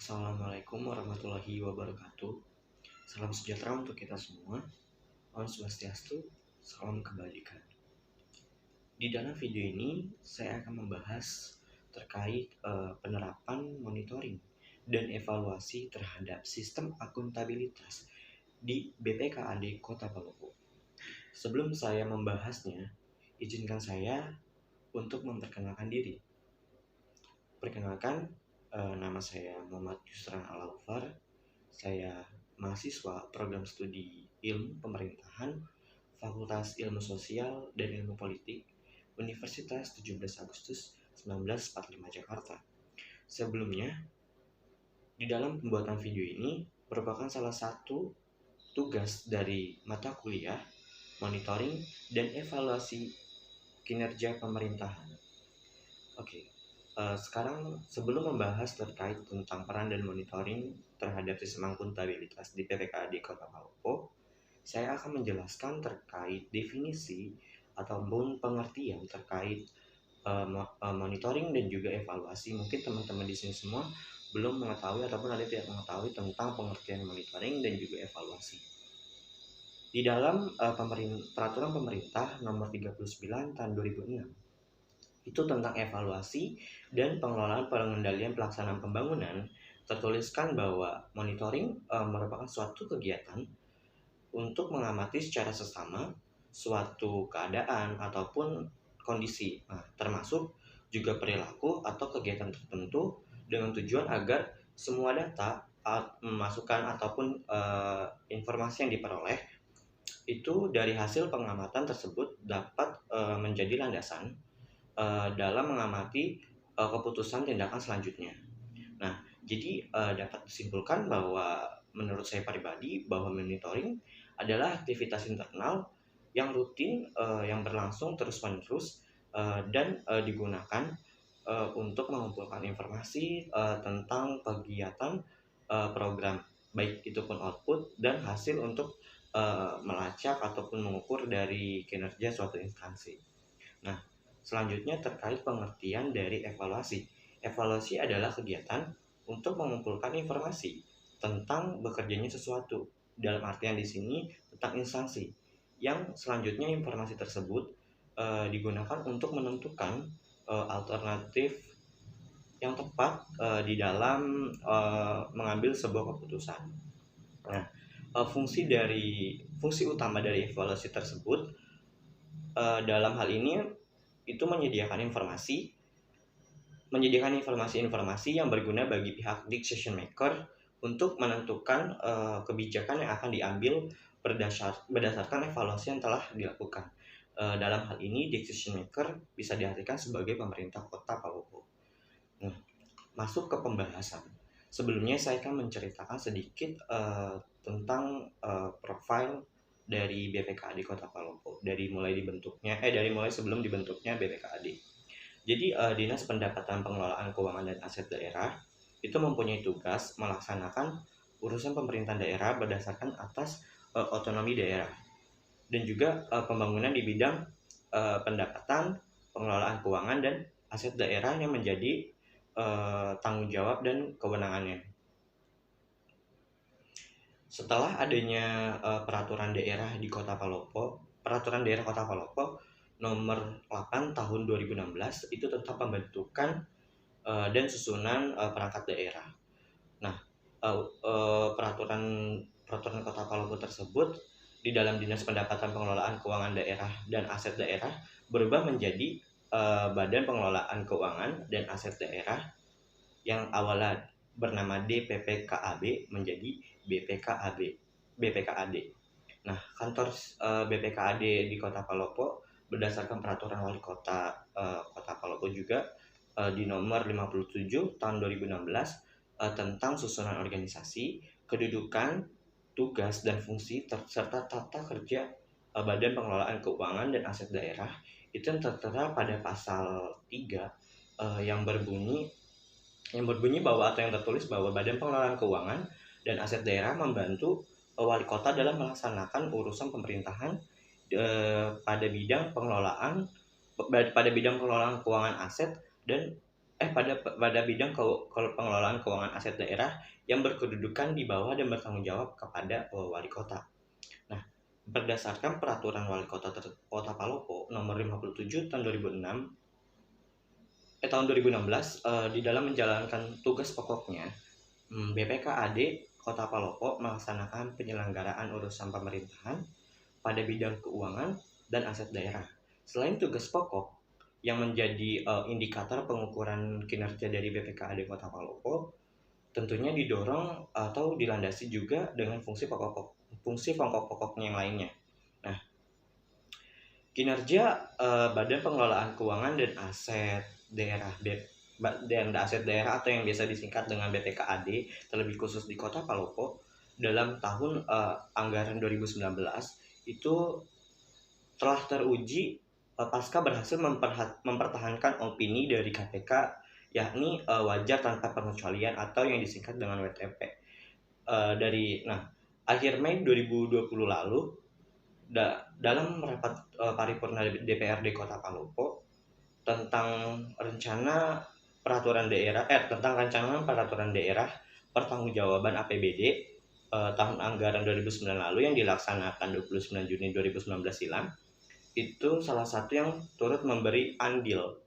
Assalamualaikum warahmatullahi wabarakatuh. Salam sejahtera untuk kita semua. Om Swastiastu, salam kebajikan. Di dalam video ini saya akan membahas terkait penerapan monitoring dan evaluasi terhadap sistem akuntabilitas di BPKAD Kota Palopo. Sebelum saya membahasnya, izinkan saya untuk memperkenalkan diri. Perkenalkan, nama saya Muhammad Yusran Al-Aufar. Saya mahasiswa program studi Ilmu Pemerintahan, Fakultas Ilmu Sosial dan Ilmu Politik, Universitas 17 Agustus 1945 Jakarta. Sebelumnya, di dalam pembuatan video ini merupakan salah satu tugas dari mata kuliah monitoring dan evaluasi kinerja pemerintahan. Oke. Sekarang sebelum membahas terkait tentang peran dan monitoring terhadap sistem akuntabilitas di PPKAD Kota Palopo, saya akan menjelaskan terkait definisi ataupun pengertian terkait monitoring dan juga evaluasi. Mungkin teman-teman di sini semua belum mengetahui ataupun ada tidak mengetahui tentang pengertian monitoring dan juga evaluasi. Di dalam peraturan pemerintah nomor 39 tahun 2006 itu tentang evaluasi dan pengelolaan pengendalian pelaksanaan pembangunan, tertuliskan bahwa monitoring merupakan suatu kegiatan untuk mengamati secara seksama suatu keadaan ataupun kondisi, termasuk juga perilaku atau kegiatan tertentu dengan tujuan agar semua data, masukan ataupun informasi yang diperoleh itu dari hasil pengamatan tersebut dapat menjadi landasan dalam mengamati keputusan tindakan selanjutnya. Nah, jadi dapat disimpulkan bahwa menurut saya pribadi bahwa monitoring adalah aktivitas internal yang rutin, yang berlangsung terus-menerus dan digunakan untuk mengumpulkan informasi tentang kegiatan program, baik itu pun output dan hasil untuk melacak ataupun mengukur dari kinerja suatu instansi. Nah, selanjutnya terkait pengertian dari evaluasi. Evaluasi adalah kegiatan untuk mengumpulkan informasi tentang bekerjanya sesuatu. Dalam artian di sini tentang instansi. Yang selanjutnya informasi tersebut digunakan untuk menentukan alternatif yang tepat di dalam mengambil sebuah keputusan. Nah, fungsi utama dari evaluasi tersebut dalam hal ini itu menyediakan informasi yang berguna bagi pihak decision maker untuk menentukan kebijakan yang akan diambil berdasarkan evaluasi yang telah dilakukan. Dalam hal ini decision maker bisa diartikan sebagai pemerintah Kota Palopo. Nah, masuk ke pembahasan. Sebelumnya saya akan menceritakan sedikit tentang profil dari BPKAD Kota Palopo dari mulai sebelum dibentuknya BPKAD. Jadi Dinas Pendapatan Pengelolaan Keuangan dan Aset Daerah itu mempunyai tugas melaksanakan urusan pemerintahan daerah berdasarkan atas otonomi daerah dan juga pembangunan di bidang pendapatan, pengelolaan keuangan dan aset daerah yang menjadi tanggung jawab dan kewenangannya. Setelah adanya peraturan daerah di Kota Palopo, peraturan daerah Kota Palopo nomor 8 tahun 2016 itu tentang pembentukan dan susunan perangkat daerah. Nah, peraturan Kota Palopo tersebut di dalam Dinas Pendapatan Pengelolaan Keuangan Daerah dan Aset Daerah berubah menjadi Badan Pengelolaan Keuangan dan Aset Daerah yang awalnya bernama DPPKAB menjadi BPKAD. Nah, kantor BPKAD di Kota Palopo berdasarkan peraturan wali kota Kota Palopo juga di nomor 57 tahun 2016 tentang susunan organisasi, kedudukan, tugas dan fungsi serta tata kerja Badan Pengelolaan Keuangan dan Aset Daerah itu yang tertera pada pasal 3 yang berbunyi bahwa atau yang tertulis bahwa Badan Pengelolaan Keuangan dan Aset Daerah membantu wali kota dalam melaksanakan urusan pemerintahan pada bidang pengelolaan keuangan aset dan pada bidang pengelolaan keuangan aset daerah yang berkedudukan di bawah dan bertanggung jawab kepada wali kota. Nah, berdasarkan peraturan wali kota Kota Palopo nomor 57 tahun 2006 tahun 2016, di dalam menjalankan tugas pokoknya, BPKAD Kota Palopo melaksanakan penyelenggaraan urusan pemerintahan pada bidang keuangan dan aset daerah. Selain tugas pokok yang menjadi indikator pengukuran kinerja dari BPKAD Kota Palopo, tentunya didorong atau dilandasi juga dengan fungsi pokok-pokoknya yang lainnya. Nah, kinerja Badan Pengelolaan Keuangan dan Aset Daerah atau yang biasa disingkat dengan BPKAD, terlebih khusus di Kota Palopo dalam tahun anggaran 2019 itu telah teruji pasca berhasil mempertahankan opini dari KPK, yakni wajar tanpa pengecualian atau yang disingkat dengan WTP. Akhir Mei 2020 lalu, dalam rapat paripurna DPRD Kota Palopo tentang rencana peraturan daerah pertanggungjawaban APBD tahun anggaran 2009 lalu yang dilaksanakan 29 Juni 2019 silam, itu salah satu yang turut memberi andil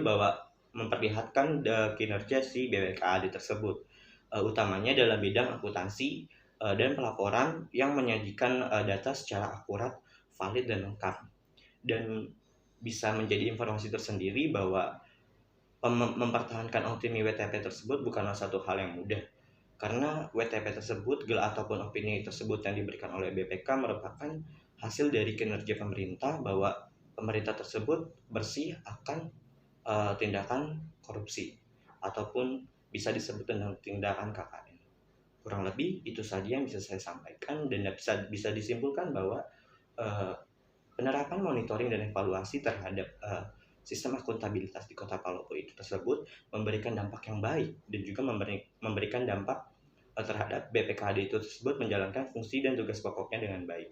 bahwa memperlihatkan kinerja si BPKAD tersebut, utamanya dalam bidang akuntansi dan pelaporan yang menyajikan data secara akurat, valid, dan lengkap, dan bisa menjadi informasi tersendiri bahwa mempertahankan opini WTP tersebut bukanlah satu hal yang mudah, karena WTP tersebut ataupun opini tersebut yang diberikan oleh BPK merupakan hasil dari kinerja pemerintah, bahwa pemerintah tersebut bersih akan tindakan korupsi ataupun bisa disebut dengan tindakan KKN. Kurang lebih itu saja yang bisa saya sampaikan, dan bisa disimpulkan bahwa penerapan monitoring dan evaluasi terhadap sistem akuntabilitas di Kota Palopo itu tersebut memberikan dampak yang baik, dan juga memberikan dampak terhadap BPKAD itu tersebut menjalankan fungsi dan tugas pokoknya dengan baik.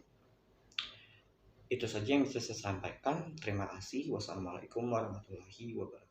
Itu saja yang bisa saya sampaikan. Terima kasih. Wassalamualaikum warahmatullahi wabarakatuh.